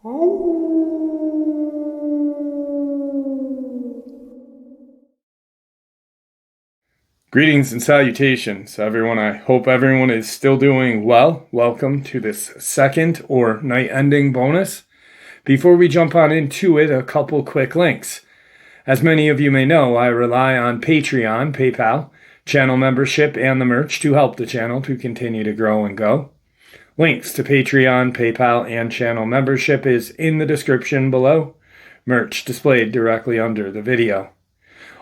Greetings and salutations, everyone. I hope everyone is still doing well. Welcome to this second or night ending bonus. Before we jump on into it, a couple quick links. As many of you may know, I rely on Patreon, PayPal, channel membership, and the merch to help the channel to continue to grow and go. Links to Patreon, PayPal, and channel membership is in the description below. Merch displayed directly under the video.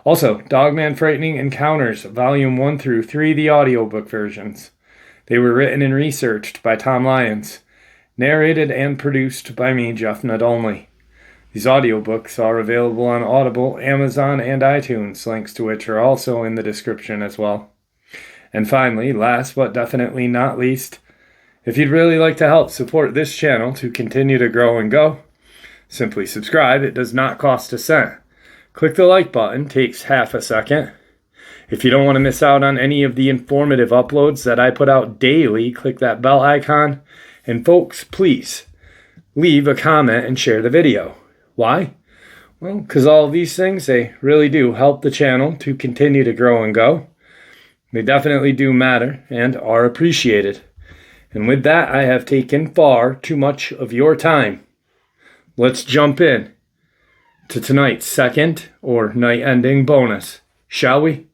Also, Dogman Frightening Encounters, Volume 1 through 3, the audiobook versions. They were written and researched by Tom Lyons, narrated and produced by me, Jeff Nadolny. These audiobooks are available on Audible, Amazon, and iTunes, links to which are also in the description as well. And finally, last but definitely not least, if you'd really like to help support this channel to continue to grow and go, simply subscribe. It does not cost a cent. Click the like button, takes half a second. If you don't want to miss out on any of the informative uploads that I put out daily, click that bell icon. And folks, please leave a comment and share the video. Why? Well, because all of these things, they really do help the channel to continue to grow and go. They definitely do matter and are appreciated. And with that, I have taken far too much of your time. Let's jump in to tonight's second or night ending bonus, shall we?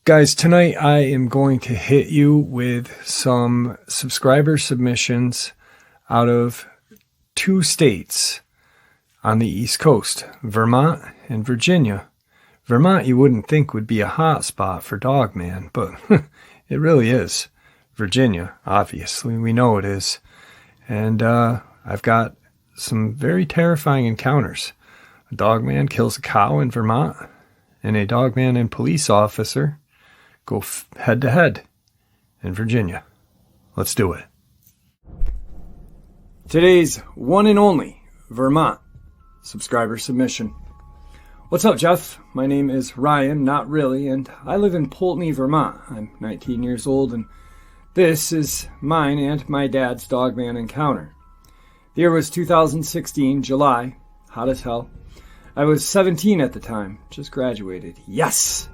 Guys, tonight I am going to hit you with some subscriber submissions out of two states on the East Coast, Vermont and Virginia. Vermont you wouldn't think would be a hot spot for Dogman, but it really is. Virginia, obviously, we know it is. And I've got some very terrifying encounters. A dogman kills a cow in Vermont, and a dogman and police officer go head to head in Virginia. Let's do it. Today's one and only Vermont subscriber submission. What's up, Jeff? My name is Ryan, not really, and I live in Poultney, Vermont. I'm 19 years old, and this is mine and my dad's dogman encounter. The year was 2016, July, hot as hell. I was 17 at the time, just graduated. Yes!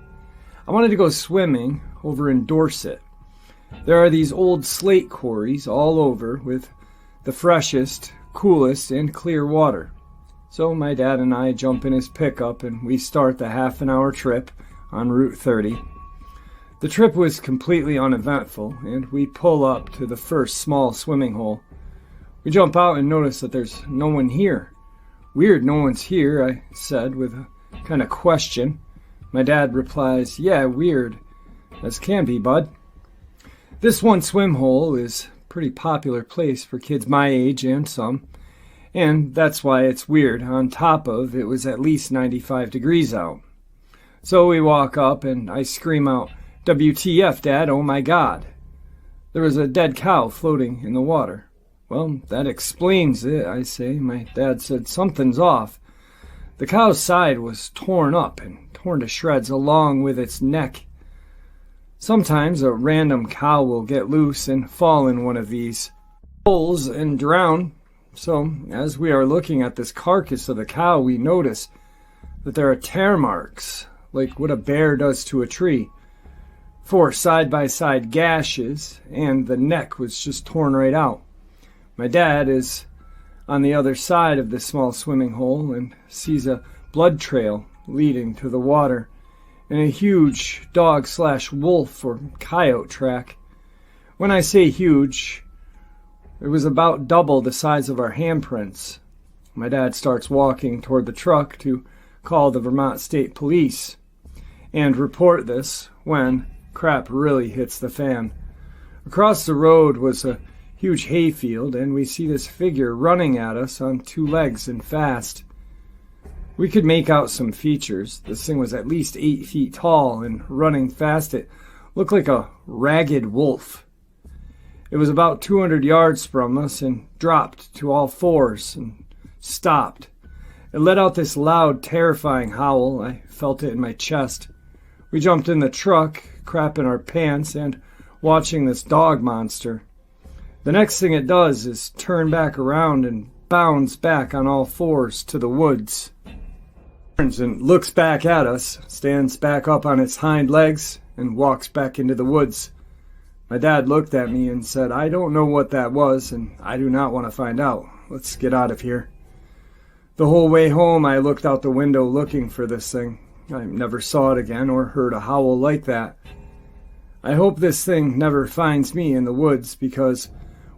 I wanted to go swimming over in Dorset. There are these old slate quarries all over with the freshest, coolest, and clear water. So my dad and I jump in his pickup and we start the half-an-hour trip on Route 30. The trip was completely uneventful, and we pull up to the first small swimming hole. We jump out and notice that there's no one here. Weird, no one's here, I said with a kind of question. My dad replies, yeah, weird as can be, bud. This one swim hole is a pretty popular place for kids my age and some, and that's why it's weird. On top of it was at least 95 degrees out. So we walk up and I scream out, WTF, Dad, oh my God. There was a dead cow floating in the water. Well, that explains it, I say. My dad said, something's off. The cow's side was torn up and torn to shreds along with its neck. Sometimes a random cow will get loose and fall in one of these holes and drown. So, as we are looking at this carcass of the cow, we notice that there are tear marks like what a bear does to a tree. 4 side-by-side gashes, and the neck was just torn right out. My dad is on the other side of the small swimming hole and sees a blood trail leading to the water and a huge dog/wolf or coyote track. When I say huge, it was about double the size of our handprints. My dad starts walking toward the truck to call the Vermont State Police and report this when crap really hits the fan. Across the road was a huge hayfield, and we see this figure running at us on 2 legs and fast. We could make out some features. This thing was at least 8 feet tall and running fast. It looked like a ragged wolf. It was about 200 yards from us and dropped to all 4s and stopped. It let out this loud, terrifying howl. I felt it in my chest. We jumped in the truck, crapping our pants and watching this dog monster. The next thing it does is turn back around and bounds back on all 4s to the woods. Turns and looks back at us, stands back up on its hind legs, and walks back into the woods. My dad looked at me and said, "I don't know what that was, and I do not want to find out. Let's get out of here." The whole way home, I looked out the window looking for this thing. I never saw it again or heard a howl like that. I hope this thing never finds me in the woods, because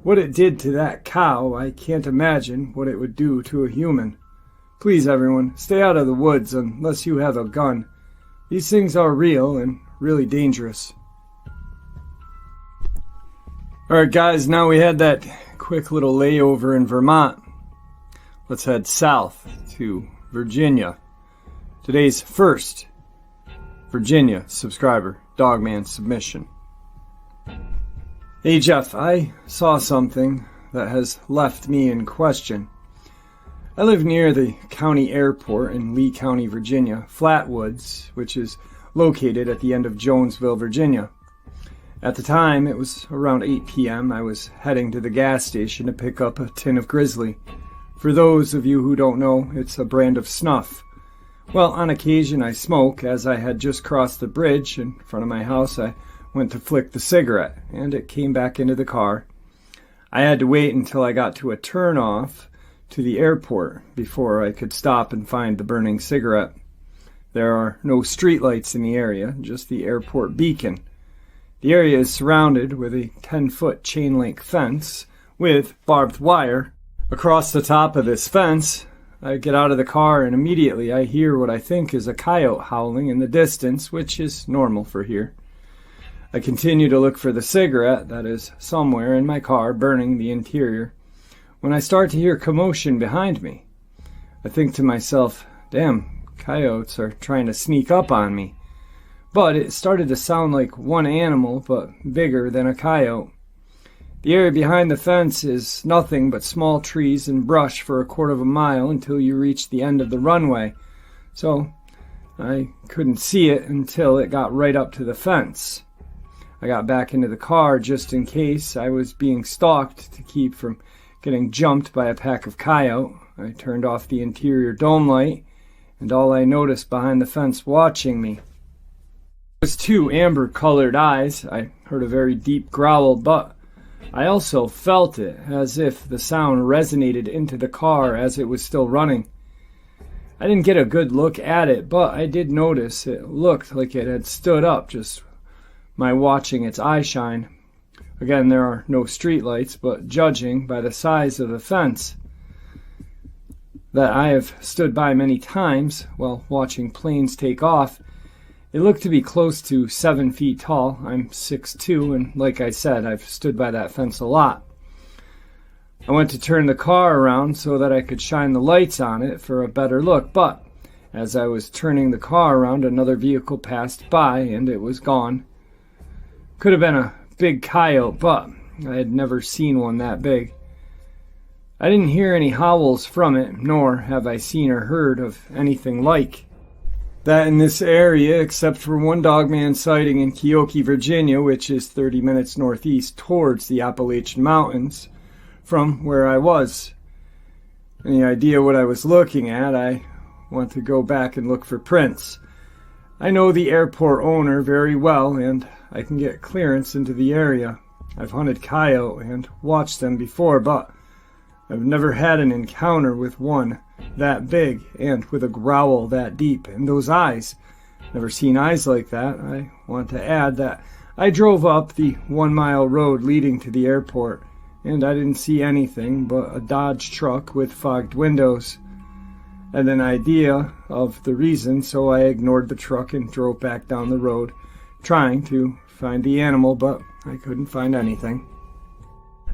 what it did to that cow, I can't imagine what it would do to a human. Please, everyone, stay out of the woods unless you have a gun. These things are real and really dangerous. Alright guys, now we had that quick little layover in Vermont. Let's head south to Virginia. Today's first Virginia subscriber, Dogman submission. Hey Jeff, I saw something that has left me in question. I live near the county airport in Lee County, Virginia, Flatwoods, which is located at the end of Jonesville, Virginia. At the time, it was around 8 p.m. I was heading to the gas station to pick up a tin of Grizzly. For those of you who don't know, it's a brand of snuff. Well, on occasion I smoke. As I had just crossed the bridge in front of my house, I went to flick the cigarette, and it came back into the car. I had to wait until I got to a turnoff to the airport before I could stop and find the burning cigarette. There are no streetlights in the area, just the airport beacon. The area is surrounded with a 10-foot chain-link fence with barbed wire. Across the top of this fence, I get out of the car and immediately I hear what I think is a coyote howling in the distance, which is normal for here. I continue to look for the cigarette that is somewhere in my car burning the interior when I start to hear commotion behind me. I think to myself, damn, coyotes are trying to sneak up on me. But it started to sound like one animal, but bigger than a coyote. The area behind the fence is nothing but small trees and brush for a quarter of a mile until you reach the end of the runway. So I couldn't see it until it got right up to the fence. I got back into the car just in case I was being stalked to keep from getting jumped by a pack of coyote. I turned off the interior dome light, and all I noticed behind the fence watching me was 2 amber-colored eyes. I heard a very deep growl, but I also felt it, as if the sound resonated into the car as it was still running. I didn't get a good look at it, but I did notice it looked like it had stood up just by watching its eye shine. Again, there are no streetlights, but judging by the size of the fence that I have stood by many times while watching planes take off, it looked to be close to 7 feet tall. I'm 6'2", and like I said, I've stood by that fence a lot. I went to turn the car around so that I could shine the lights on it for a better look, but as I was turning the car around, another vehicle passed by and it was gone. Could have been a big coyote, but I had never seen one that big. I didn't hear any howls from it, nor have I seen or heard of anything like that in this area, except for one Dogman sighting in Keokee, Virginia, which is 30 minutes northeast towards the Appalachian Mountains from where I was. Any idea what I was looking at? I want to go back and look for prints. I know the airport owner very well, and I can get clearance into the area. I've hunted coyote and watched them before, but I've never had an encounter with one that big and with a growl that deep. And those eyes, never seen eyes like that. I want to add that I drove up the 1 mile road leading to the airport, and I didn't see anything but a Dodge truck with fogged windows. I had an idea of the reason, so I ignored the truck and drove back down the road, trying to find the animal, but I couldn't find anything.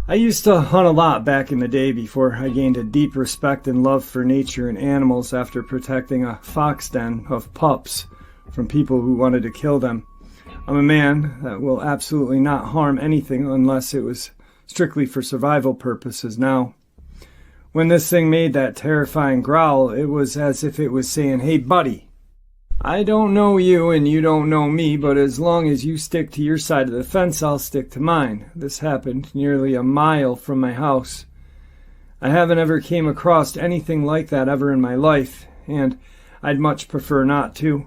I used to hunt a lot back in the day before I gained a deep respect and love for nature and animals after protecting a fox den of pups from people who wanted to kill them. I'm a man that will absolutely not harm anything unless it was strictly for survival purposes now. When this thing made that terrifying growl, it was as if it was saying, "Hey buddy, I don't know you and you don't know me, but as long as you stick to your side of the fence, I'll stick to mine." This happened nearly a mile from my house. I haven't ever came across anything like that ever in my life, and I'd much prefer not to.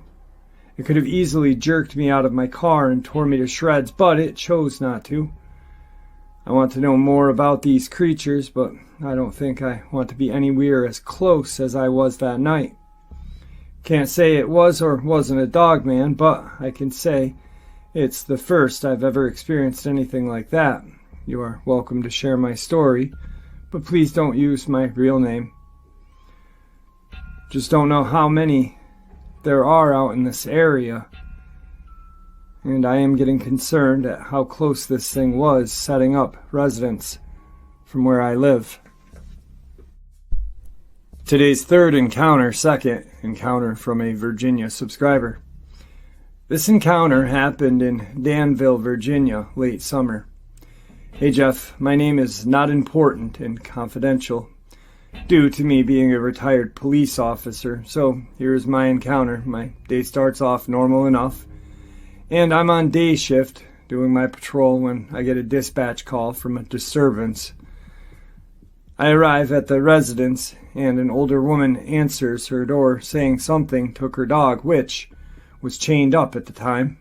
It could have easily jerked me out of my car and tore me to shreds, but it chose not to. I want to know more about these creatures, but I don't think I want to be anywhere as close as I was that night. Can't say it was or wasn't a Dogman, but I can say it's the first I've ever experienced anything like that. You are welcome to share my story, but please don't use my real name. Just don't know how many there are out in this area, and I am getting concerned at how close this thing was setting up residence from where I live. Today's third encounter, second encounter from a Virginia subscriber. This encounter happened in Danville, Virginia, late summer. Hey Jeff, my name is not important and confidential due to me being a retired police officer, so here's my encounter. My day starts off normal enough, and I'm on day shift doing my patrol when I get a dispatch call from a disturbance. I arrive at the residence, and an older woman answers her door saying something took her dog, which was chained up at the time.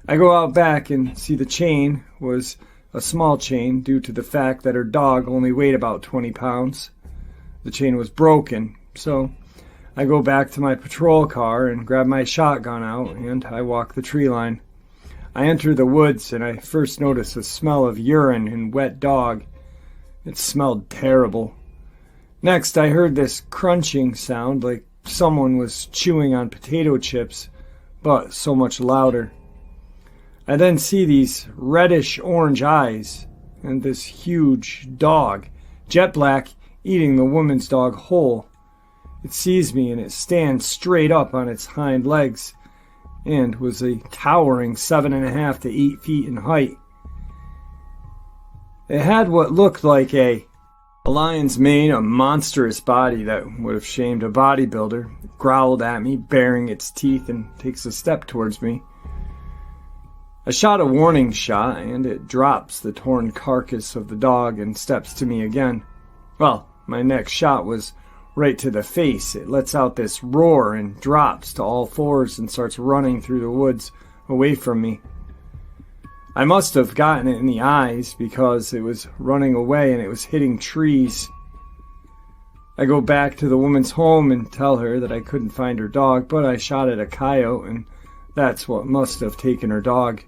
I go out back and see the chain was a small chain due to the fact that her dog only weighed about 20 pounds. The chain was broken, so I go back to my patrol car and grab my shotgun out, and I walk the tree line. I enter the woods, and I first notice a smell of urine and wet dog. It smelled terrible. Next, I heard this crunching sound like someone was chewing on potato chips, but so much louder. I then see these reddish-orange eyes and this huge dog, jet black, eating the woman's dog whole. It sees me and it stands straight up on its hind legs and was a towering 7.5 to 8 feet in height. It had what looked like a lion's mane, a monstrous body that would have shamed a bodybuilder. It growled at me, baring its teeth, and takes a step towards me. I shot a warning shot, and it drops the torn carcass of the dog and steps to me again. Well, my next shot was right to the face. It lets out this roar and drops to all fours and starts running through the woods away from me. I must have gotten it in the eyes because it was running away and it was hitting trees. I go back to the woman's home and tell her that I couldn't find her dog, but I shot at a coyote and that's what must have taken her dog.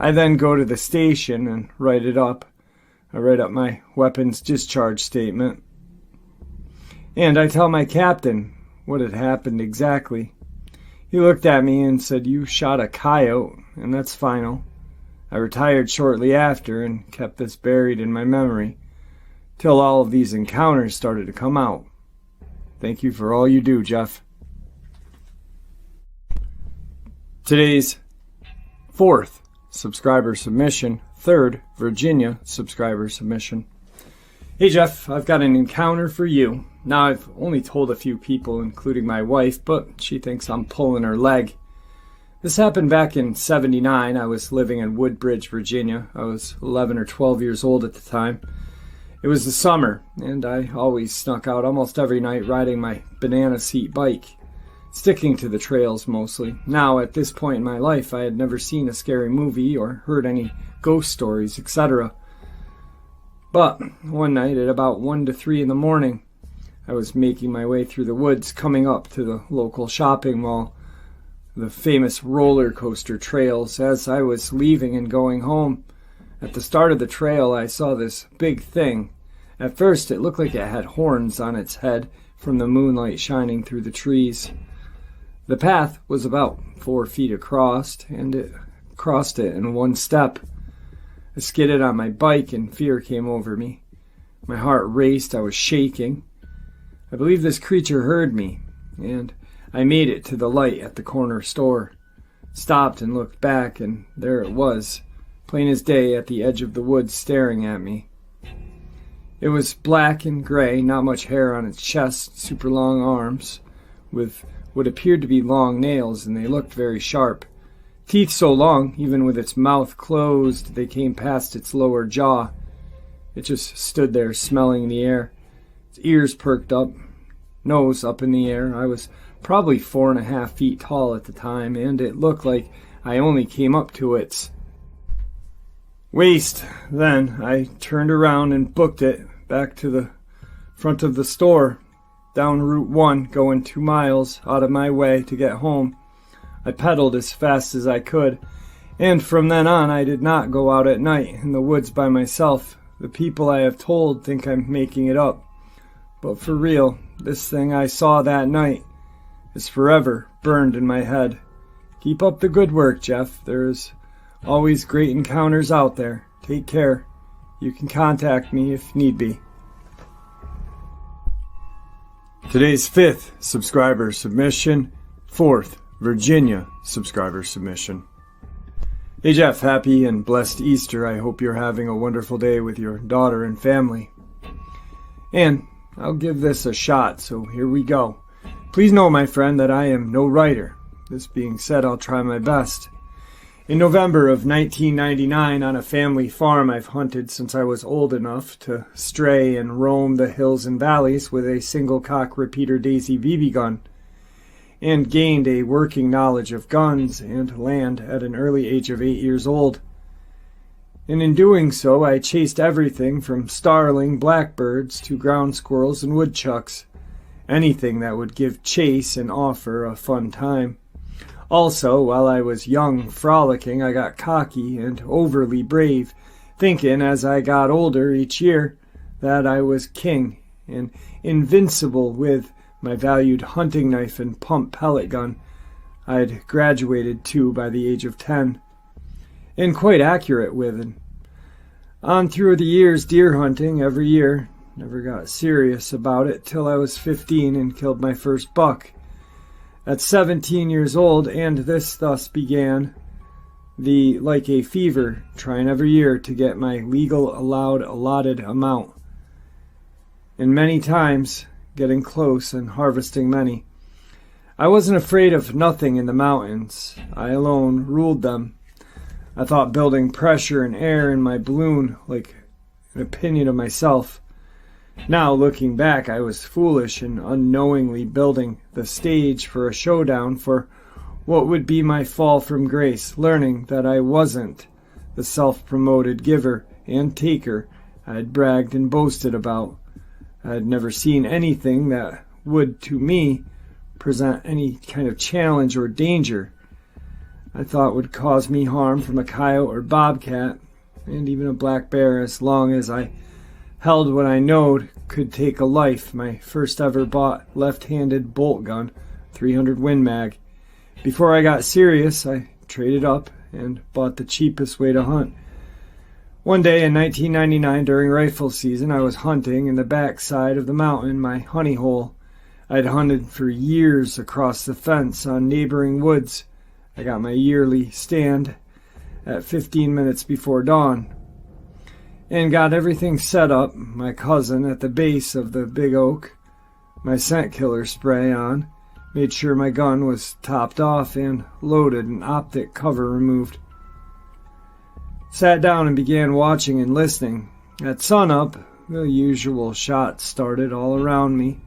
I then go to the station and write it up. I write up my weapons discharge statement. And I tell my captain what had happened exactly. He looked at me and said, "You shot a coyote, and that's final." I retired shortly after and kept this buried in my memory till all of these encounters started to come out. Thank you for all you do, Jeff. Today's fourth subscriber submission, third Virginia subscriber submission. Hey Jeff, I've got an encounter for you. Now I've only told a few people, including my wife, but she thinks I'm pulling her leg. This happened back in '79. I was living in Woodbridge, Virginia. I was 11 or 12 years old at the time. It was the summer, and I always snuck out almost every night riding my banana seat bike. sticking to the trails mostly. Now, at this point in my life, I had never seen a scary movie or heard any ghost stories, etc. But one night at about 1 to 3 in the morning, I was making my way through the woods coming up to the local shopping mall, the famous roller coaster trails. As I was leaving and going home, at the start of the trail I saw this big thing. At first it looked like it had horns on its head from the moonlight shining through the trees. The path was about 4 feet across, and it crossed it in one step. I skidded on my bike and fear came over me. My heart raced, I was shaking. I believe this creature heard me, and I made it to the light at the corner store. Stopped and looked back, and there it was, plain as day at the edge of the woods staring at me. It was black and gray, not much hair on its chest, super long arms, with what appeared to be long nails, and they looked very sharp. Teeth so long, even with its mouth closed, they came past its lower jaw. It just stood there, smelling the air. Its ears perked up, nose up in the air. I was probably 4.5 feet tall at the time, and it looked like I only came up to its waist. Then I turned around and booked it back to the front of the store, down Route 1, going 2 miles out of my way to get home. I pedaled as fast as I could, and from then on I did not go out at night in the woods by myself. The people I have told think I'm making it up. But for real, this thing I saw that night is forever burned in my head. Keep up the good work, Jeff. There's always great encounters out there. Take care. You can contact me if need be. Today's 5th subscriber submission, 4th Virginia subscriber submission. Hey Jeff, happy and blessed Easter. I hope you're having a wonderful day with your daughter and family. And I'll give this a shot, so here we go. Please know, my friend, that I am no writer. This being said, I'll try my best. In November of 1999, on a family farm I've hunted since I was old enough to stray and roam the hills and valleys with a single-cock repeater Daisy BB gun, and gained a working knowledge of guns and land at an early age of 8 years old. And in doing so, I chased everything from starling blackbirds to ground squirrels and woodchucks, anything that would give chase and offer a fun time. Also, while I was young, frolicking, I got cocky and overly brave, thinking as I got older each year that I was king and invincible with my valued hunting knife and pump pellet gun I'd graduated to by the age of 10. And quite accurate with it. On through the years deer hunting every year, never got serious about it till I was 15 and killed my first buck. At 17 years old, and this thus began the like a fever, trying every year to get my legal allotted amount. And many times getting close and harvesting many. I wasn't afraid of nothing in the mountains. I alone ruled them. I thought building pressure and air in my balloon like an opinion of myself. Now, looking back, I was foolish in unknowingly building the stage for a showdown for what would be my fall from grace, learning that I wasn't the self-promoted giver and taker I had bragged and boasted about. I had never seen anything that would, to me, present any kind of challenge or danger I thought would cause me harm from a coyote or bobcat, and even a black bear, as long as I held what I knowed could take a life. My first ever bought left-handed bolt gun, 300 Win Mag. Before I got serious, I traded up and bought the cheapest way to hunt. One day in 1999, during rifle season, I was hunting in the backside of the mountain, my honey hole. I'd hunted for years across the fence on neighboring woods. I got my yearly stand at 15 minutes before dawn and got everything set up. My cousin at the base of the big oak, my scent killer spray on, made sure my gun was topped off and loaded and optic cover removed. Sat down and began watching and listening. At sunup, the usual shots started all around me,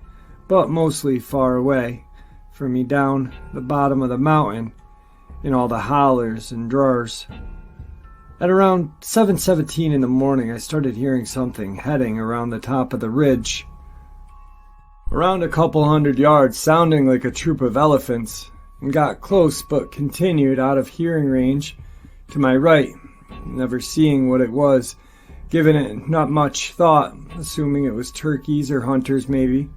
but mostly far away. from me down the bottom of the mountain in all the hollers and drawers. At around 7:17 in the morning, I started hearing something heading around the top of the ridge, around a couple 100 yards, sounding like a troop of elephants, and got close but continued out of hearing range to my right, never seeing what it was, giving it not much thought, assuming it was turkeys or hunters maybe.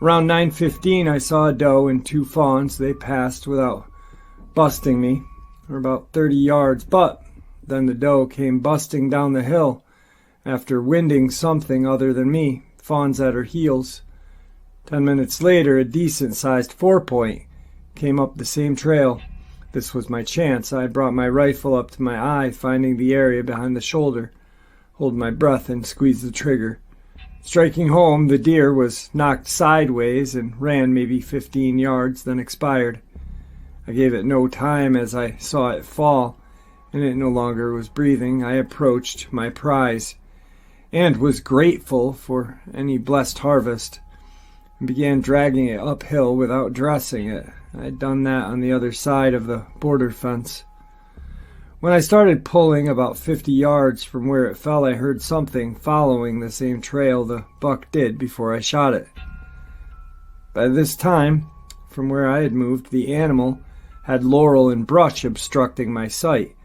Around 9:15 I saw a doe and 2 fawns. They passed without busting me, or about 30 yards, but then the doe came busting down the hill after winding something other than me, fawns at her heels. 10 minutes later, a decent-sized 4-point came up the same trail. This was my chance. I brought my rifle up to my eye, finding the area behind the shoulder, hold my breath, and squeeze the trigger. Striking home, the deer was knocked sideways and ran maybe 15 yards, then expired. I gave it no time as I saw it fall, and it no longer was breathing. I approached my prize, and was grateful for any blessed harvest, and began dragging it uphill without dressing it. I had done that on the other side of the border fence. When I started pulling about 50 yards from where it fell, I heard something following the same trail the buck did before I shot it. By this time, from where I had moved, the animal had laurel and brush obstructing my sight.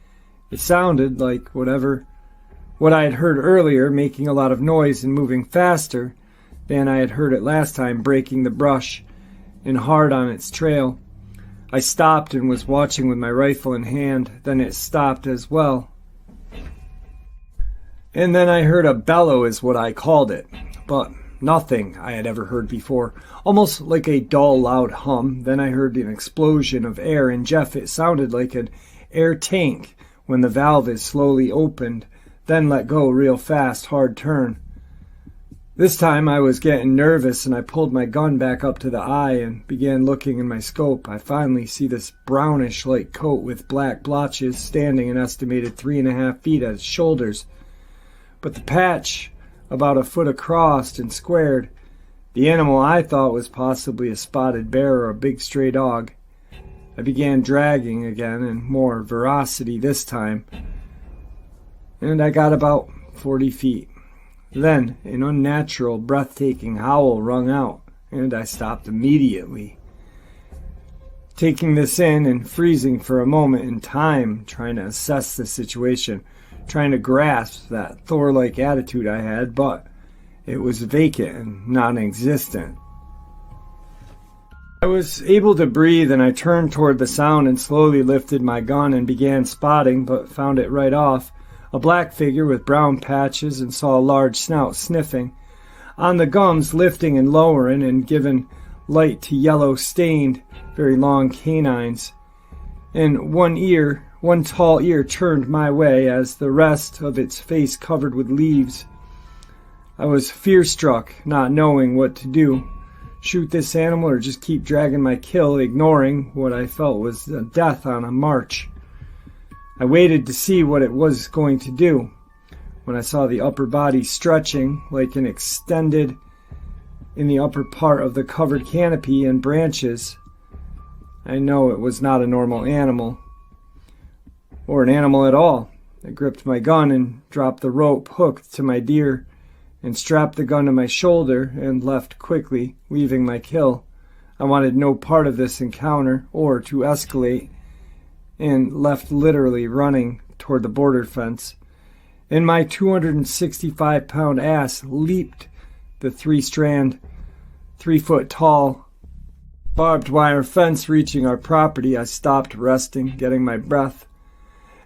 It sounded like what I had heard earlier, making a lot of noise and moving faster than I had heard it last time, breaking the brush and hard on its trail. I stopped and was watching with my rifle in hand. Then it stopped as well. And then I heard a bellow is what I called it, but nothing I had ever heard before, almost like a dull, loud hum. Then I heard an explosion of air, and Jeff, it sounded like an air tank when the valve is slowly opened, then let go real fast, hard turn. This time I was getting nervous, and I pulled my gun back up to the eye and began looking in my scope. I finally see this brownish-like coat with black blotches standing an estimated 3.5 feet at its shoulders, but the patch about a foot across and squared. The animal I thought was possibly a spotted bear or a big stray dog. I began dragging again, and more ferocity this time, and I got about 40 feet. Then an unnatural, breathtaking howl rung out, and I stopped immediately, taking this in and freezing for a moment in time, trying to assess the situation, trying to grasp that Thor-like attitude I had, but it was vacant and non-existent. I was able to breathe, and I turned toward the sound and slowly lifted my gun and began spotting, but found it right off. A black figure with brown patches, and saw a large snout sniffing. On the gums, lifting and lowering, and given light to yellow stained, very long canines. And one tall ear turned my way as the rest of its face covered with leaves. I was fear-struck, not knowing what to do. Shoot this animal or just keep dragging my kill, ignoring what I felt was a death on a march. I waited to see what it was going to do. When I saw the upper body stretching like an extended in the upper part of the covered canopy and branches, I know it was not a normal animal, or an animal at all. I gripped my gun and dropped the rope hooked to my deer and strapped the gun to my shoulder and left quickly, leaving my kill. I wanted no part of this encounter or to escalate, and left literally running toward the border fence. And my 265-pound ass leaped the 3-strand, 3-foot-tall barbed wire fence. Reaching our property, I stopped, resting, getting my breath.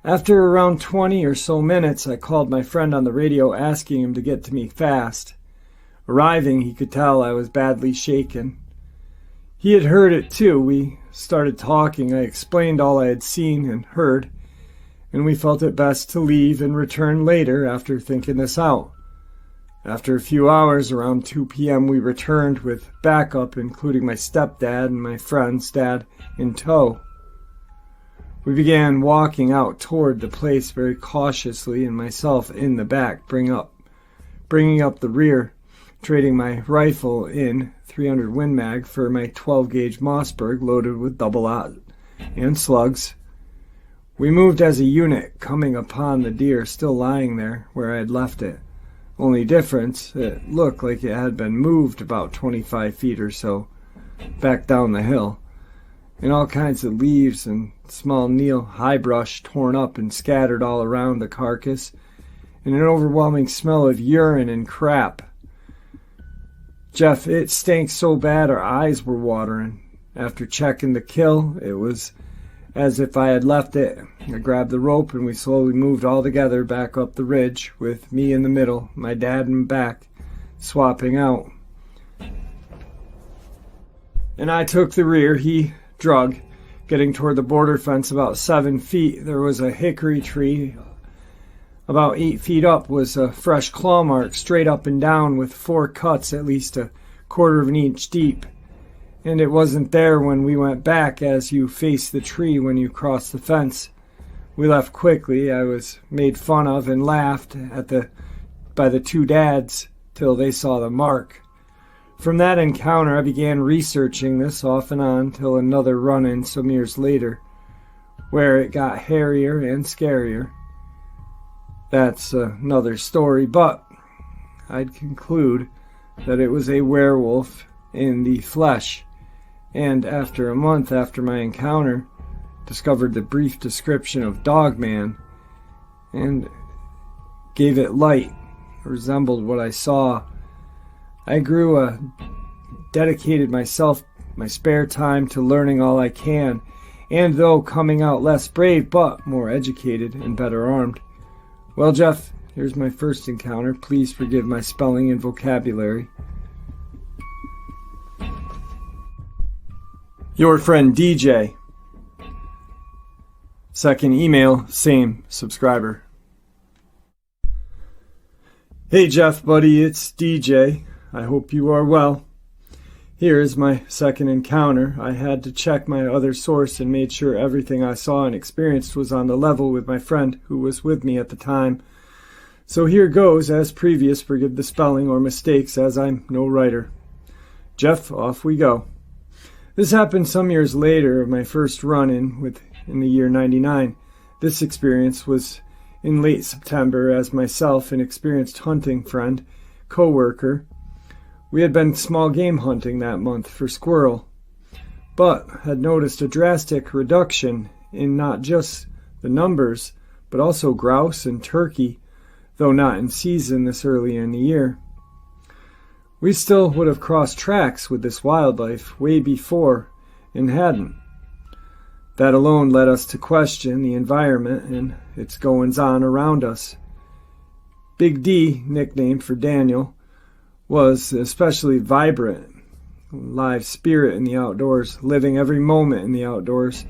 After around 20 or so minutes, I called my friend on the radio, asking him to get to me fast. Arriving, he could tell I was badly shaken. He had heard it too. We started talking. I explained all I had seen and heard, and we felt it best to leave and return later after thinking this out. After a few hours, around 2 p.m., we returned with backup, including my stepdad and my friend's dad in tow. We began walking out toward the place very cautiously, and myself in the back, bringing up the rear. trading my rifle in 300 Win Mag for my 12-gauge Mossberg loaded with double-aught and slugs. We moved as a unit, coming upon the deer still lying there where I had left it. Only difference, it looked like it had been moved about 25 feet or so back down the hill, and all kinds of leaves and small needle high brush torn up and scattered all around the carcass, and an overwhelming smell of urine and crap. Jeff, it stank so bad our eyes were watering. After checking the kill, it was as if I had left it. I grabbed the rope and we slowly moved all together back up the ridge, with me in the middle, my dad in back, swapping out. And I took the rear, he drug. Getting toward the border fence about 7 feet, there was a hickory tree. About 8 feet up was a fresh claw mark straight up and down with 4 cuts at least a quarter of an inch deep. And it wasn't there when we went back, as you face the tree when you cross the fence. We left quickly. I was made fun of and laughed at by the 2 dads till they saw the mark. From that encounter I began researching this off and on till another run-in some years later, where it got hairier and scarier. That's another story, but I'd conclude that it was a werewolf in the flesh, and after a month after my encounter, discovered the brief description of Dogman and gave it light, resembled what I saw. I dedicated myself, my spare time, to learning all I can, and though coming out less brave, but more educated and better armed. Well, Jeff, here's my first encounter. Please forgive my spelling and vocabulary. Your friend DJ. Second email, same subscriber. Hey Jeff, buddy, it's DJ. I hope you are well. Here is my second encounter. I had to check my other source and made sure everything I saw and experienced was on the level with my friend who was with me at the time. So here goes, as previous, forgive the spelling or mistakes as I'm no writer. Jeff, off we go. This happened some years later of my first run-in in the year 99. This experience was in late September, as myself, an experienced hunting friend, co-worker, we had been small game hunting that month for squirrel, but had noticed a drastic reduction in not just the numbers, but also grouse and turkey, though not in season this early in the year. We still would have crossed tracks with this wildlife way before, and hadn't. That alone led us to question the environment and its goings-on around us. Big D, nickname for Daniel, was especially vibrant, live spirit in the outdoors, living every moment in the outdoors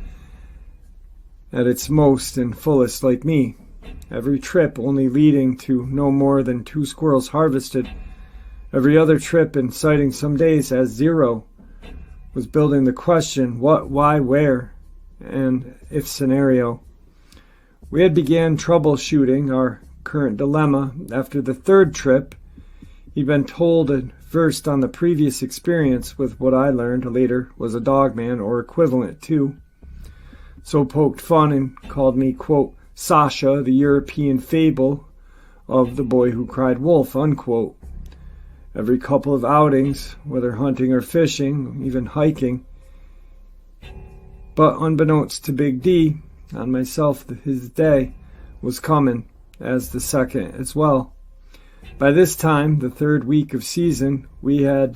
at its most and fullest, like me. Every trip only leading to no more than 2 squirrels harvested. Every other trip and sighting some days as 0 was building the question what, why, where, and if scenario. We had began troubleshooting our current dilemma after the 3rd trip. He'd been told and versed on the previous experience with what I learned later was a Dogman or equivalent to. So poked fun and called me, quote, Sasha, the European fable of the boy who cried wolf, unquote. Every couple of outings, whether hunting or fishing, even hiking. But unbeknownst to Big D, on myself, his day was coming, as the second as well. By this time, the 3rd week of season, we had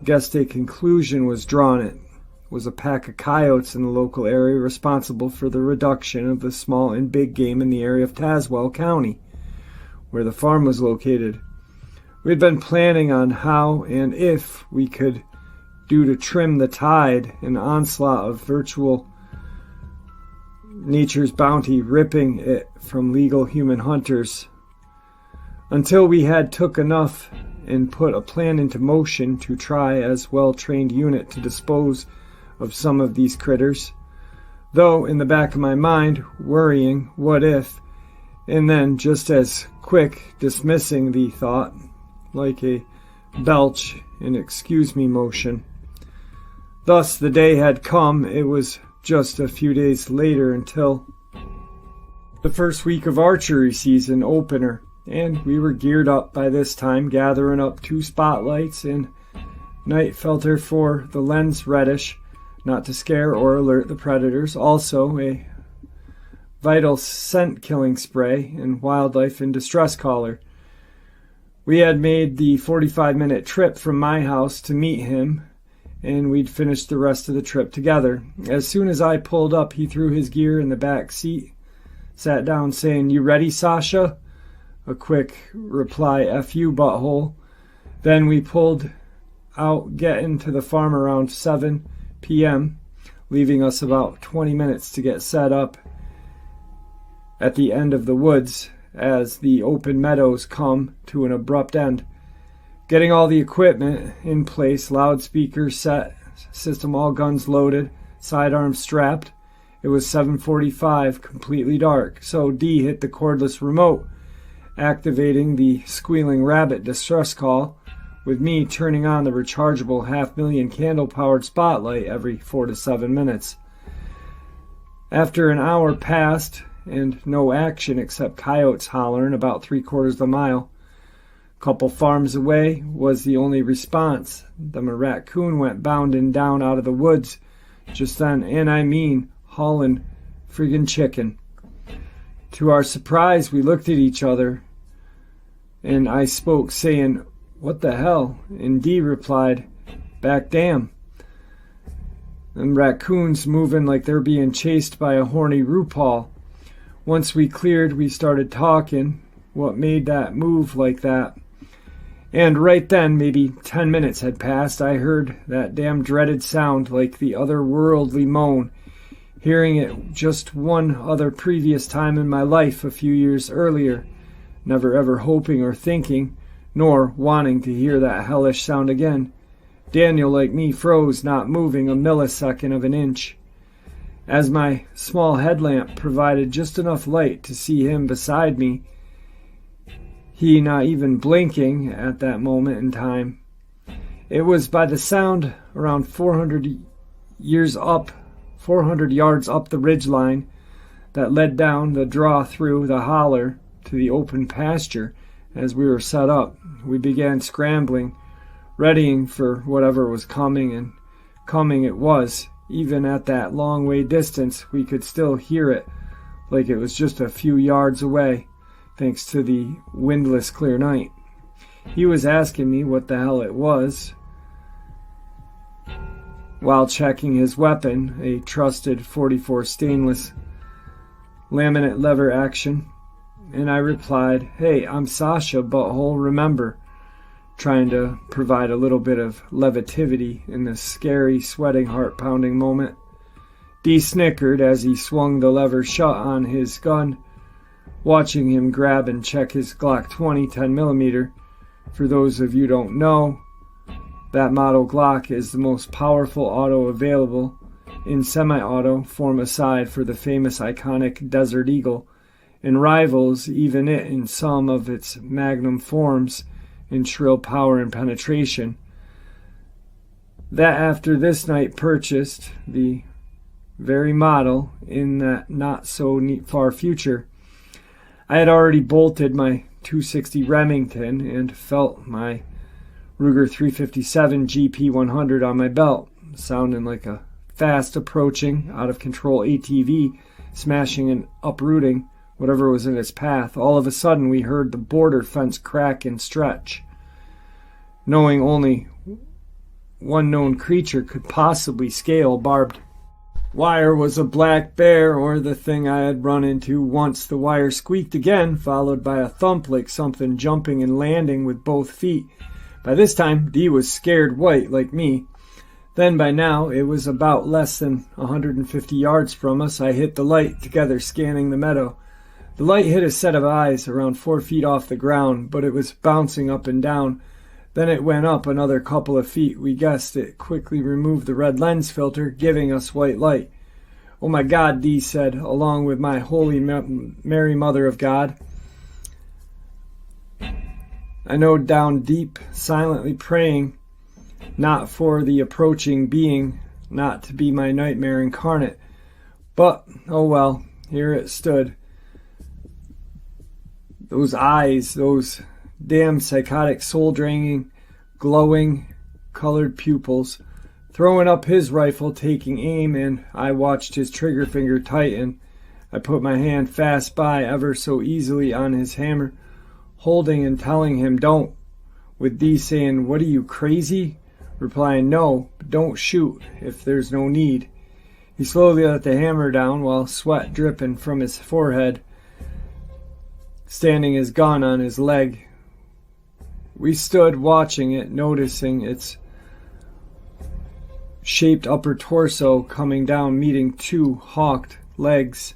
guessed a conclusion was drawn. It was a pack of coyotes in the local area responsible for the reduction of the small and big game in the area of Tazwell County, where the farm was located. We had been planning on how and if we could do to trim the tide, an onslaught of virtual nature's bounty, ripping it from legal human hunters, until we had took enough and put a plan into motion to try as well-trained unit to dispose of some of these critters, though in the back of my mind worrying what if, and then just as quick dismissing the thought, like a belch and excuse me motion. Thus the day had come. It was just a few days later until the first week of archery season opener, and we were geared up by this time, gathering up 2 spotlights and night filter for the lens reddish, not to scare or alert the predators, also a vital scent killing spray, and wildlife in distress collar. We had made the 45-minute trip from my house to meet him, and we'd finished the rest of the trip together. As soon as I pulled up, he threw his gear in the back seat, sat down saying, "You ready, Sasha?" A quick reply, "F you, butthole." Then we pulled out, getting to the farm around 7 p.m., leaving us about 20 minutes to get set up at the end of the woods as the open meadows come to an abrupt end. Getting all the equipment in place, loudspeakers set, system all guns loaded, sidearms strapped. It was 7:45, completely dark, so D hit the cordless remote, activating the squealing rabbit distress call, with me turning on the rechargeable 500,000 candle-powered spotlight every 4 to 7 minutes. After an hour passed and no action except coyotes hollering about 3/4 of a mile, couple farms away was the only response. The raccoon went bounding down out of the woods just then, and I mean hauling friggin' chicken. To our surprise, we looked at each other, and I spoke, saying, "What the hell?" And D replied, "Back damn." And raccoons moving like they're being chased by a horny RuPaul. Once we cleared, we started talking. What made that move like that? And right then, maybe 10 minutes had passed, I heard that damn dreaded sound like the otherworldly moan. Hearing it just one other previous time in my life a few years earlier, never ever hoping or thinking, nor wanting to hear that hellish sound again. Daniel, like me, froze, not moving a millisecond of an inch. As my small headlamp provided just enough light to see him beside me, he not even blinking at that moment in time. It was by the sound around 400 yards up the ridgeline that led down the draw through the holler to the open pasture. As we were set up, we began scrambling, readying for whatever was coming, and coming it was. Even at that long way distance, we could still hear it like it was just a few yards away, thanks to the windless clear night. He was asking me what the hell it was while checking his weapon, a trusted .44 stainless laminate lever action, and I replied, "Hey, I'm Sasha, butthole, remember," trying to provide a little bit of levitivity in this scary, sweating, heart-pounding moment. D snickered as he swung the lever shut on his gun, watching him grab and check his Glock 20 10mm. For those of you who don't know, that model Glock is the most powerful auto available in semi-auto form, aside for the famous iconic Desert Eagle, and rivals even it in some of its magnum forms in shrill power and penetration. That after this night purchased the very model in that not so far future, I had already bolted my .260 Remington and felt my Ruger 357 GP100 on my belt, sounding like a fast approaching, out of control ATV, smashing and uprooting whatever was in its path. All of a sudden we heard the border fence crack and stretch. Knowing only one known creature could possibly scale barbed wire was a black bear, or the thing I had run into once. The wire squeaked again, followed by a thump like something jumping and landing with both feet. By this time, D was scared white like me. Then by now, it was about less than 150 yards from us. I hit the light, together scanning the meadow. The light hit a set of eyes around 4 feet off the ground, but it was bouncing up and down. Then it went up another couple of feet. We guessed it quickly removed the red lens filter, giving us white light. "Oh my God," D said, along with my Holy Mary Mother of God. I know down deep, silently praying, not for the approaching being, not to be my nightmare incarnate. But, oh well, here it stood. Those eyes, those damn psychotic, soul-draining, glowing, colored pupils, throwing up his rifle, taking aim, and I watched his trigger finger tighten. I put my hand fast by, ever so easily, on his hammer, holding and telling him, "Don't," with D saying, "What are you, crazy?" replying, "No, but don't shoot if there's no need." He slowly let the hammer down while sweat dripping from his forehead, standing his gun on his leg. We stood watching it, noticing its shaped upper torso coming down, meeting two hawked legs.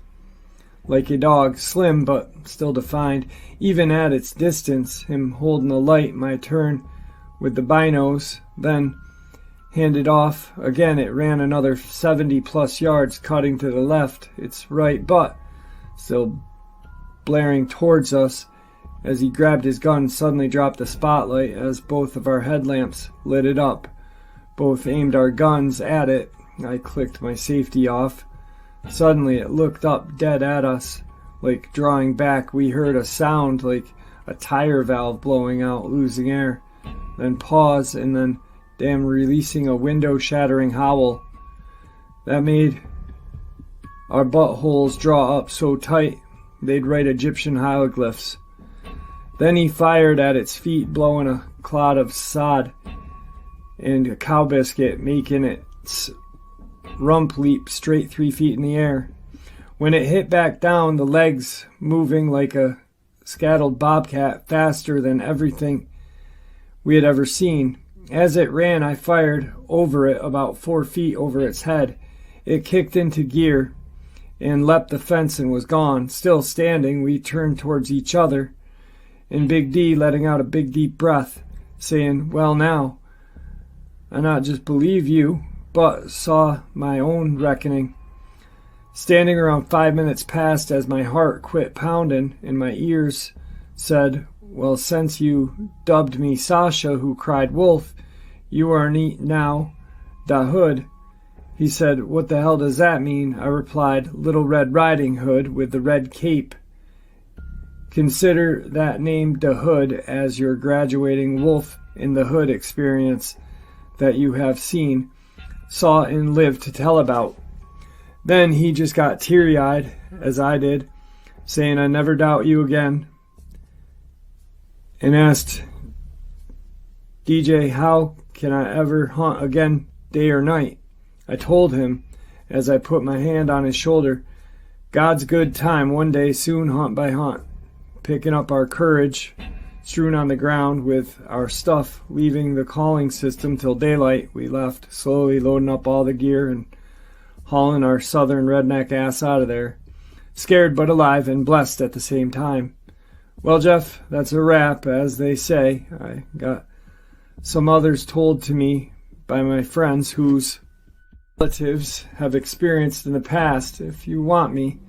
Like a dog, slim but still defined, even at its distance, him holding the light, my turn with the binos, then handed off. Again it ran another 70+ yards, cutting to the left, its right butt still blaring towards us. As he grabbed his gun, suddenly dropped the spotlight as both of our headlamps lit it up. Both aimed our guns at it. I clicked my safety off. Suddenly it looked up dead at us. Like drawing back, we heard a sound like a tire valve blowing out, losing air. Then pause, and then damn releasing a window-shattering howl. That made our buttholes draw up so tight they'd write Egyptian hieroglyphs. Then he fired at its feet, blowing a cloud of sod and a cow biscuit, making its rump leap straight 3 feet in the air. When it hit back down, the legs moving like a scattered bobcat, faster than everything we had ever seen. As it ran, I fired over it about 4 feet over its head. It kicked into gear and leapt the fence and was gone. Still standing, we turned towards each other, and Big D letting out a big deep breath, saying, "Well now, I not just believe you, but saw my own reckoning." Standing around 5 minutes passed as my heart quit pounding and my ears said, "Well, since you dubbed me Sasha, who cried wolf, you are now the Hood." He said, "What the hell does that mean?" I replied, "Little Red Riding Hood with the red cape. Consider that name the Hood as your graduating wolf in the Hood experience that you have seen, saw, and lived to tell about." Then he just got teary-eyed, as I did, saying, "I never doubt you again," and asked, "DJ, how can I ever hunt again, day or night?" I told him, as I put my hand on his shoulder, "God's good time, one day soon, hunt by hunt." Picking up our courage, strewn on the ground with our stuff, leaving the calling system till daylight, we left, slowly loading up all the gear and hauling our southern redneck ass out of there, scared but alive and blessed at the same time. Well, Jeff, that's a wrap, as they say. I got some others told to me by my friends whose relatives have experienced in the past. If you want me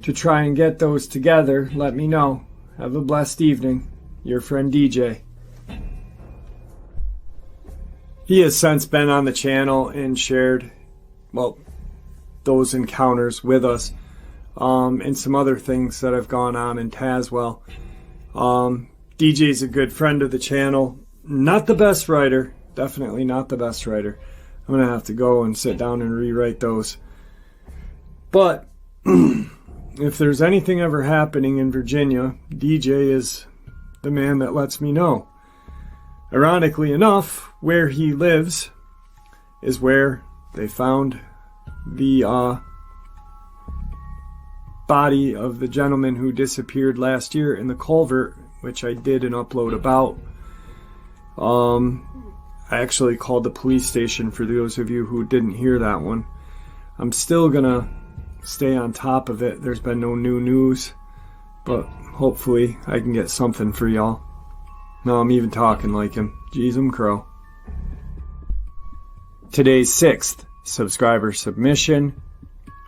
to try and get those together, let me know. Have a blessed evening. Your friend DJ. He has since been on the channel and shared, well, those encounters with us, and some other things that have gone on in Tazwell. DJ's a good friend of the channel. Not the best writer. Definitely not the best writer. I'm going to have to go and sit down and rewrite those. But if there's anything ever happening in Virginia, DJ is the man that lets me know. Ironically enough, where he lives is where they found the body of the gentleman who disappeared last year in the culvert, which I did an upload about. I actually called the police station for those of you who didn't hear that one. I'm still gonna stay on top of it. There's been no new news, but hopefully I can get something for y'all. No, I'm even talking like him. Jeez, I'm crow. Today's 6th subscriber submission,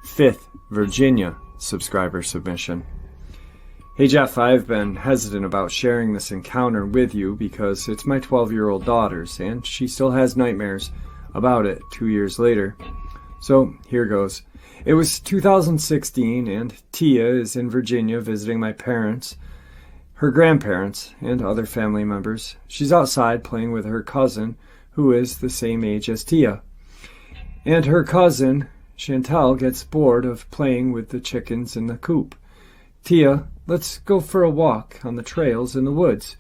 5th Virginia subscriber submission. Hey Jeff, I've been hesitant about sharing this encounter with you because it's my 12-year-old daughter's and she still has nightmares about it 2 years later. So here goes. It was 2016 and Tia is in Virginia visiting my parents, her grandparents, and other family members. She's outside playing with her cousin, who is the same age as Tia. And her cousin, Chantal, gets bored of playing with the chickens in the coop. Tia, let's go for a walk on the trails in the woods.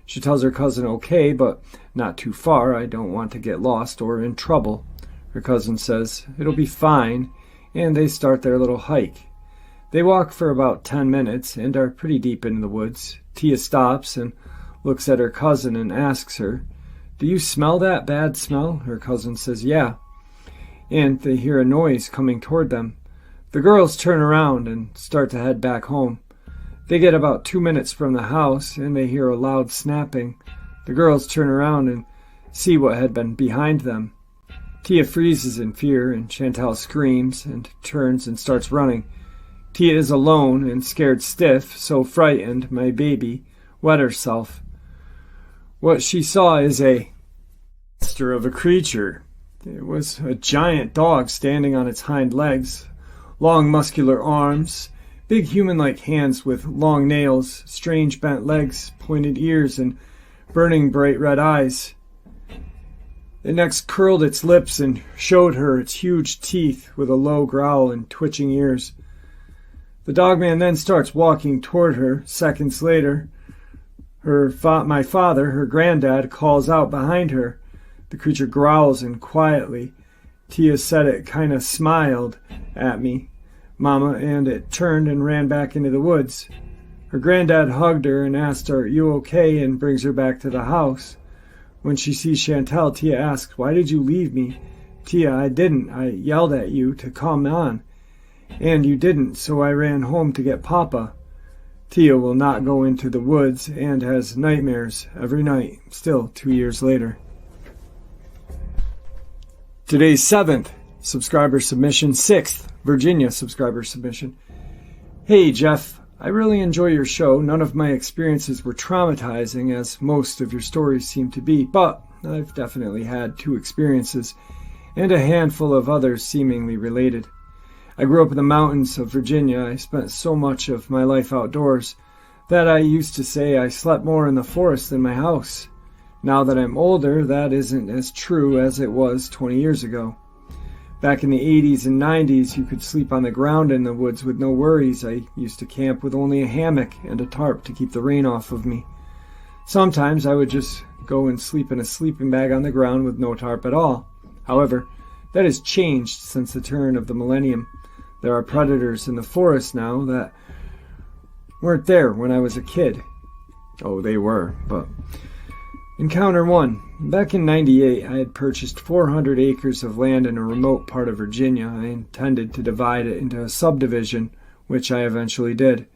She tells her cousin okay, but not too far. I don't want to get lost or in trouble. Her cousin says it'll be fine, and they start their little hike. They walk for about 10 minutes and are pretty deep in the woods. Tia stops and looks at her cousin and asks her, "Do you smell that bad smell?" Her cousin says, "Yeah." And they hear a noise coming toward them. The girls turn around and start to head back home. They get about 2 minutes from the house and they hear a loud snapping. The girls turn around and see what had been behind them. Tia freezes in fear and Chantal screams and turns and starts running. Tia is alone and scared stiff, so frightened my baby wet herself. What she saw is a monster of a creature. It was a giant dog standing on its hind legs. Long muscular arms, big human-like hands with long nails, strange bent legs, pointed ears, and burning bright red eyes. It next curled its lips and showed her its huge teeth with a low growl and twitching ears. The dogman then starts walking toward her. Seconds later, my father, her granddad, calls out behind her. The creature growls and quietly. Tia said it kind of smiled at me, Mama, and it turned and ran back into the woods. Her granddad hugged her and asked, "Are you okay?" and brings her back to the house. When she sees Chantal, Tia asks, "Why did you leave me?" "Tia, I didn't. I yelled at you to come on, and you didn't, so I ran home to get Papa." Tia will not go into the woods and has nightmares every night, still 2 years later. Today's 7th subscriber submission, 6th Virginia subscriber submission. Hey Jeff, I really enjoy your show. None of my experiences were traumatizing, as most of your stories seem to be, but I've definitely had 2 experiences, and a handful of others seemingly related. I grew up in the mountains of Virginia. I spent so much of my life outdoors that I used to say I slept more in the forest than my house. Now that I'm older, that isn't as true as it was 20 years ago. Back in the 80s and 90s, you could sleep on the ground in the woods with no worries. I used to camp with only a hammock and a tarp to keep the rain off of me. Sometimes I would just go and sleep in a sleeping bag on the ground with no tarp at all. However, that has changed since the turn of the millennium. There are predators in the forest now that weren't there when I was a kid. Oh, they were, but... Encounter 1. Back in '98, I had purchased 400 acres of land in a remote part of Virginia. I intended to divide it into a subdivision, which I eventually did.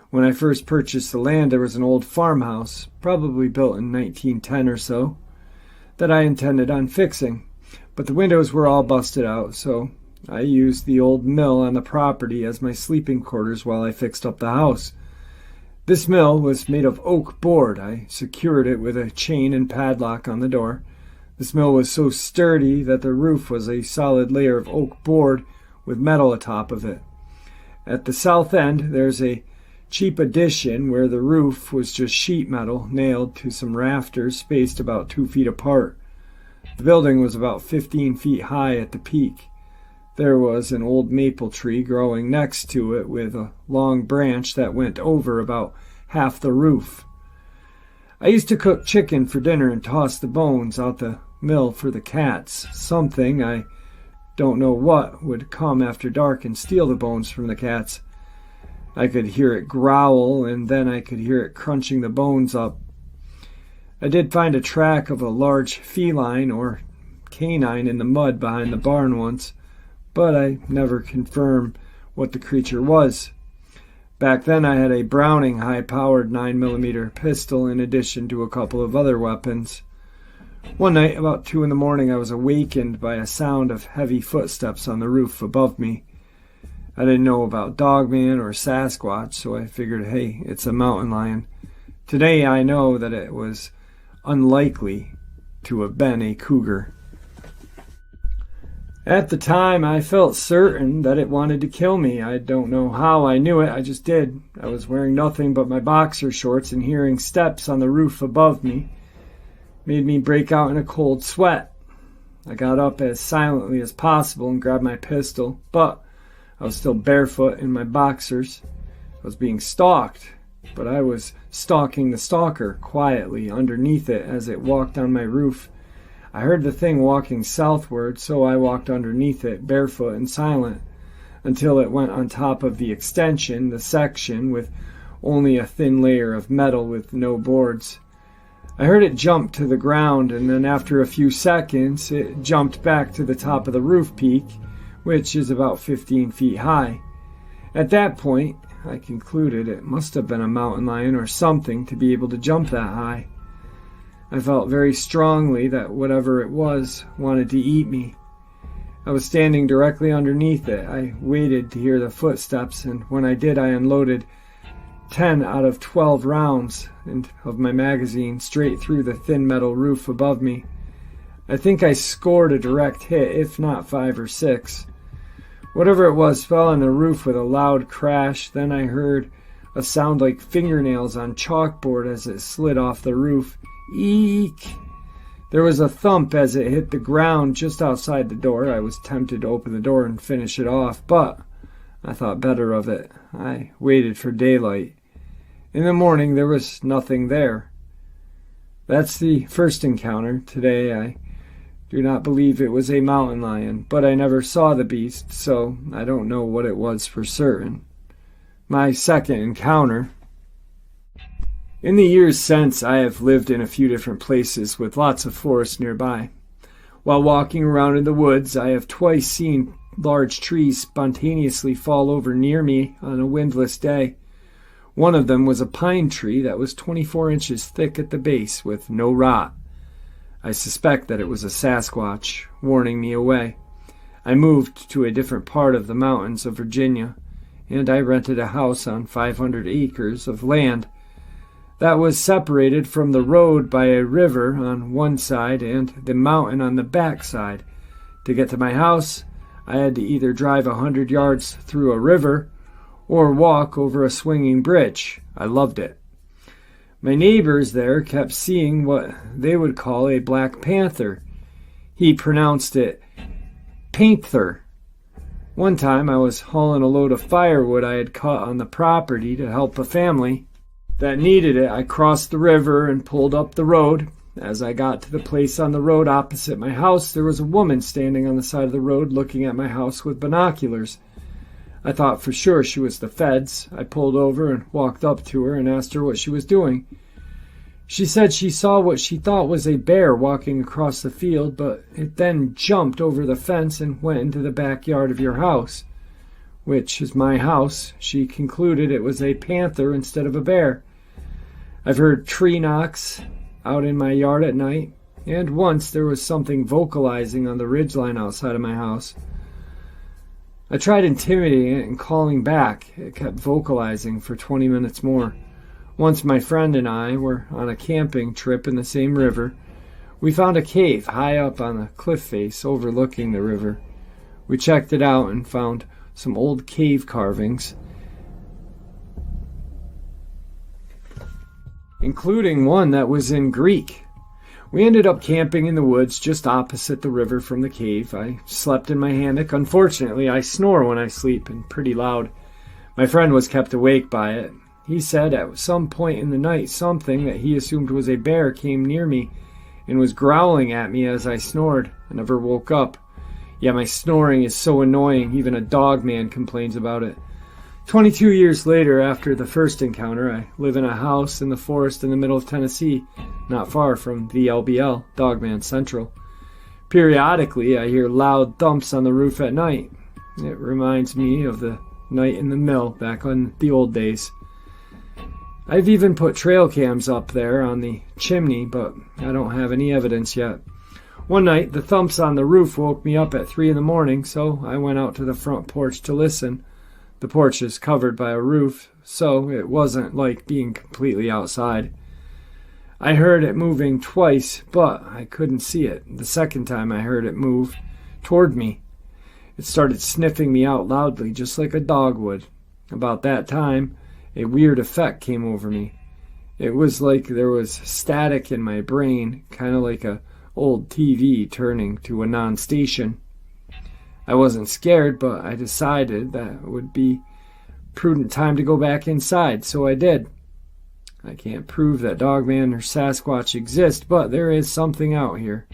When I first purchased the land, there was an old farmhouse, probably built in 1910 or so, that I intended on fixing. But the windows were all busted out, so I used the old mill on the property as my sleeping quarters while I fixed up the house. This mill was made of oak board. I secured it with a chain and padlock on the door. This mill was so sturdy that the roof was a solid layer of oak board with metal atop of it. At the south end, there's a cheap addition where the roof was just sheet metal nailed to some rafters spaced about 2 feet apart. The building was about 15 feet high at the peak. There was an old maple tree growing next to it with a long branch that went over about half the roof. I used to cook chicken for dinner and toss the bones out the mill for the cats. Something, I don't know what, would come after dark and steal the bones from the cats. I could hear it growl, and then I could hear it crunching the bones up. I did find a track of a large feline or canine in the mud behind the barn once, but I never confirmed what the creature was. Back then I had a Browning high-powered 9mm pistol in addition to a couple of other weapons. One night, about 2 in the morning, I was awakened by a sound of heavy footsteps on the roof above me. I didn't know about Dogman or Sasquatch, so I figured, hey, it's a mountain lion. Today I know that it was unlikely to have been a cougar. At the time, I felt certain that it wanted to kill me. I don't know how I knew it, I just did. I was wearing nothing but my boxer shorts, and hearing steps on the roof above me made me break out in a cold sweat. I got up as silently as possible and grabbed my pistol, but I was still barefoot in my boxers. I was being stalked, but I was stalking the stalker quietly underneath it as it walked on my roof. I heard the thing walking southward, so I walked underneath it, barefoot and silent, until it went on top of the extension, the section with only a thin layer of metal with no boards. I heard it jump to the ground, and then after a few seconds, it jumped back to the top of the roof peak, which is about 15 feet high. At that point, I concluded it must have been a mountain lion or something to be able to jump that high. I felt very strongly that whatever it was wanted to eat me. I was standing directly underneath it. I waited to hear the footsteps, and when I did, I unloaded 10 out of 12 rounds of my magazine straight through the thin metal roof above me. I think I scored a direct hit, if not 5 or 6. Whatever it was fell on the roof with a loud crash. Then I heard a sound like fingernails on chalkboard as it slid off the roof. Eek! There was a thump as it hit the ground just outside the door. I was tempted to open the door and finish it off, but I thought better of it. I waited for daylight. In the morning, there was nothing there. That's the first encounter. Today, I do not believe it was a mountain lion, but I never saw the beast, so I don't know what it was for certain. My second encounter. In the years since, I have lived in a few different places with lots of forest nearby. While walking around in the woods, I have twice seen large trees spontaneously fall over near me on a windless day. One of them was a pine tree that was 24 inches thick at the base with no rot. I suspect that it was a Sasquatch, warning me away. I moved to a different part of the mountains of Virginia, and I rented a house on 500 acres of land that was separated from the road by a river on one side and the mountain on the back side. To get to my house, I had to either drive 100 yards through a river or walk over a swinging bridge. I loved it. My neighbors there kept seeing what they would call a black panther. He pronounced it panther. One time I was hauling a load of firewood I had cut on the property to help a family that needed it. I crossed the river and pulled up the road. As I got to the place on the road opposite my house, there was a woman standing on the side of the road looking at my house with binoculars. I thought for sure she was the feds. I pulled over and walked up to her and asked her what she was doing. She said she saw what she thought was a bear walking across the field, but it then jumped over the fence and went into the backyard of your house, which is my house. She concluded it was a panther instead of a bear. I've heard tree knocks out in my yard at night, and once there was something vocalizing on the ridgeline outside of my house. I tried intimidating it and calling back. It kept vocalizing for 20 minutes more. Once my friend and I were on a camping trip in the same river. We found a cave high up on the cliff face overlooking the river. We checked it out and found some old cave carvings, including one that was in Greek. We ended up camping in the woods just opposite the river from the cave. I slept in my hammock. Unfortunately, I snore when I sleep, and pretty loud. My friend was kept awake by it. He said at some point in the night something that he assumed was a bear came near me and was growling at me as I snored. I never woke up. Yeah, my snoring is so annoying, even a Dogman complains about it. 22 years later, after the first encounter, I live in a house in the forest in the middle of Tennessee, not far from VLBL, Dogman Central. Periodically, I hear loud thumps on the roof at night. It reminds me of the night in the mill back in the old days. I've even put trail cams up there on the chimney, but I don't have any evidence yet. One night, the thumps on the roof woke me up at 3 in the morning, so I went out to the front porch to listen. The porch is covered by a roof, so it wasn't like being completely outside. I heard it moving twice, but I couldn't see it. The second time I heard it move toward me. It started sniffing me out loudly, just like a dog would. About that time, a weird effect came over me. It was like there was static in my brain, kind of like a old TV turning to a non-station. I wasn't scared, but I decided that it would be prudent time to go back inside, so I did. I can't prove that Dogman or Sasquatch exist, but there is something out here,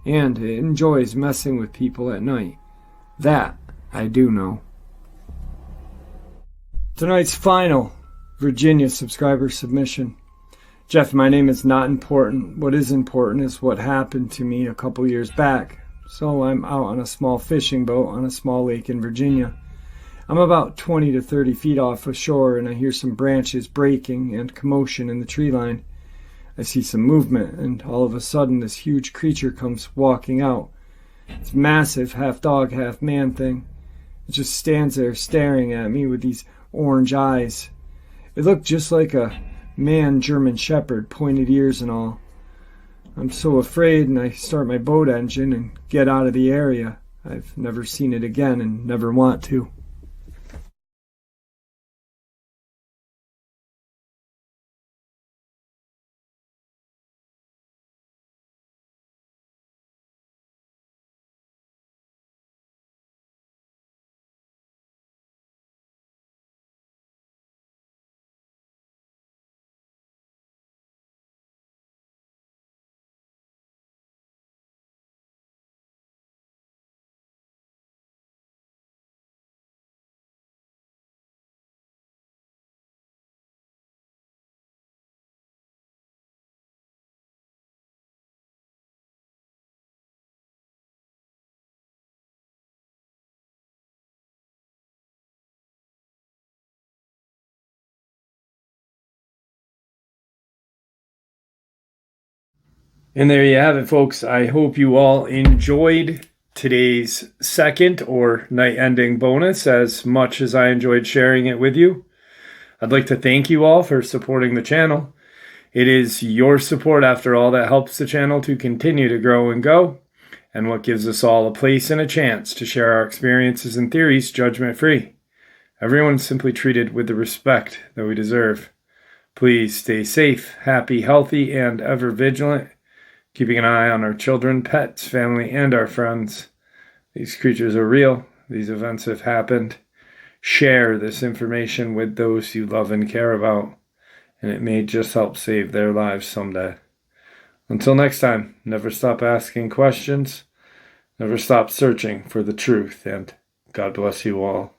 and it enjoys messing with people at night. That I do know. Tonight's final Virginia subscriber submission. Jeff, my name is not important. What is important is what happened to me a couple years back. So I'm out on a small fishing boat on a small lake in Virginia. I'm about 20 to 30 feet off the shore, and I hear some branches breaking and commotion in the tree line. I see some movement, and all of a sudden this huge creature comes walking out. It's a massive, half dog, half man thing. It just stands there staring at me with these orange eyes. It looked just like a man German shepherd, pointed ears and all. I'm so afraid, and I start my boat engine and get out of the area. I've never seen it again and never want to. And there you have it, folks. I hope you all enjoyed today's second or night-ending bonus as much as I enjoyed sharing it with you. I'd like to thank you all for supporting the channel. It is your support, after all, that helps the channel to continue to grow and go, and what gives us all a place and a chance to share our experiences and theories judgment-free. Everyone's simply treated with the respect that we deserve. Please stay safe, happy, healthy, and ever vigilant, keeping an eye on our children, pets, family, and our friends. These creatures are real. These events have happened. Share this information with those you love and care about, and it may just help save their lives someday. Until next time, never stop asking questions, never stop searching for the truth, and God bless you all.